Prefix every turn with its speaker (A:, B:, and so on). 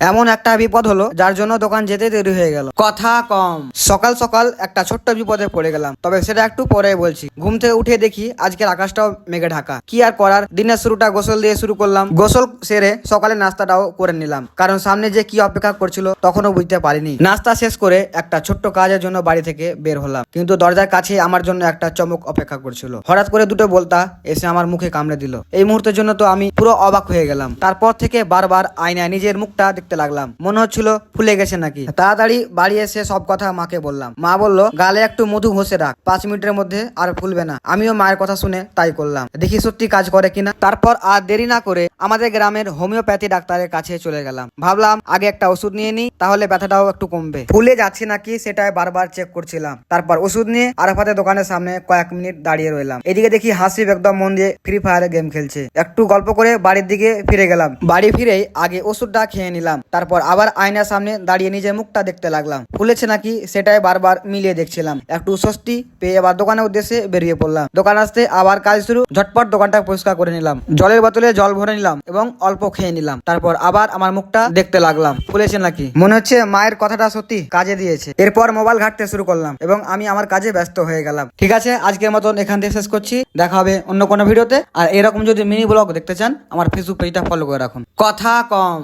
A: এমন একটা বিপদ হলো যার জন্য দোকান যেতে দেরি হয়ে গেল। কথা কম, সকাল সকাল একটা ছোট্ট বিপদে পড়ে গেলাম, তবে সেটা একটু পরে বলছি। ঘুম থেকে উঠে দেখি আজকের আকাশটাও মেঘে ঢাকা। কি আর করার, দিনের শুরুটা গোসল দিয়ে শুরু করলাম। গোসল সেরে সকালে নাস্তাটাও করে নিলাম, কারণ সামনে যে কি অপেক্ষা করছিল তখনও বুঝতে পারিনি। নাস্তা শেষ করে একটা ছোট্ট কাজের জন্য বাড়ি থেকে বের হলাম, কিন্তু দরজার কাছে আমার জন্য একটা চমক অপেক্ষা করছিল। হঠাৎ করে দুটো বলতা এসে আমার মুখে কামড়ে দিল। এই মুহূর্তের জন্য তো আমি পুরো অবাক হয়ে গেলাম। তারপর থেকে বারবার আয়নায় নিজের মুখটা দেখতে লাগলাম, মনে হচ্ছিল ফুলে গেছে নাকি। তাড়াতাড়ি বাড়ি এসে সব কথা মাকে বললাম। মা বলল গালে একটু মধু ঘষে রাখ, 5 মিনিটের মধ্যে আর ফুলবে না। আমিও মায়ের কথা শুনে তাই করলাম, দেখি সত্যি কাজ করে কিনা। তারপর আর দেরি না করে আমাদের গ্রামের হোমিওপ্যাথি ডাক্তারের কাছে চলে গেলাম। ভাবলাম আগে একটা ওষুধ নিয়ে নিই, তাহলে ব্যথাটাও একটু কমবে। ফুলে যাচ্ছে নাকি সেটাই বারবার চেক করছিলাম। তারপর ওষুধ নিয়ে আরাফাতের দোকানের সামনে কয়েক মিনিট দাঁড়িয়ে রইলাম। এদিকে দেখি হাসিব একদম মন দিয়ে ফ্রি ফায়ারে গেম খেলছে। একটু গল্প করে বাড়ির দিকে ফিরে গেলাম। বাড়ি ফিরেই আগে ওষুধটা খেয়ে নিলাম, তারপর আবার আয়নার সামনে দাঁড়িয়ে নিজের মুখটা দেখতে লাগলাম। ফুলেছে নাকি সেটাই বারবার মিলিয়ে দেখছিলাম। একটু স্বস্তি পেয়ে এবার দোকানের উদ্দেশ্যে বেরিয়ে পড়লাম। দোকান আসতে আবার কাজ শুরু। ঝটপট দোকানটা পরিষ্কার করে নিলাম, জলের বোতলে জল ভরে নিলাম এবং অল্প খেয়ে নিলাম। তারপর আবার আমার মুখটা দেখতে লাগলাম, ফুলেছে নাকি। মনে হচ্ছে মায়ের কথাটা সত্যি কাজে দিয়েছে। এরপর মোবাইল ঘাঁটতে শুরু করলাম এবং আমি আমার কাজে ব্যস্ত হয়ে গেলাম। ঠিক আছে, আজকের মতন এখান থেকে শেষ করছি। দেখা হবে অন্য কোনো ভিডিওতে। আর এরকম যদি মিনি ব্লগ দেখতে চান আমার ফেসবুক পেজটা ফলো করে রাখুন। কথা কম।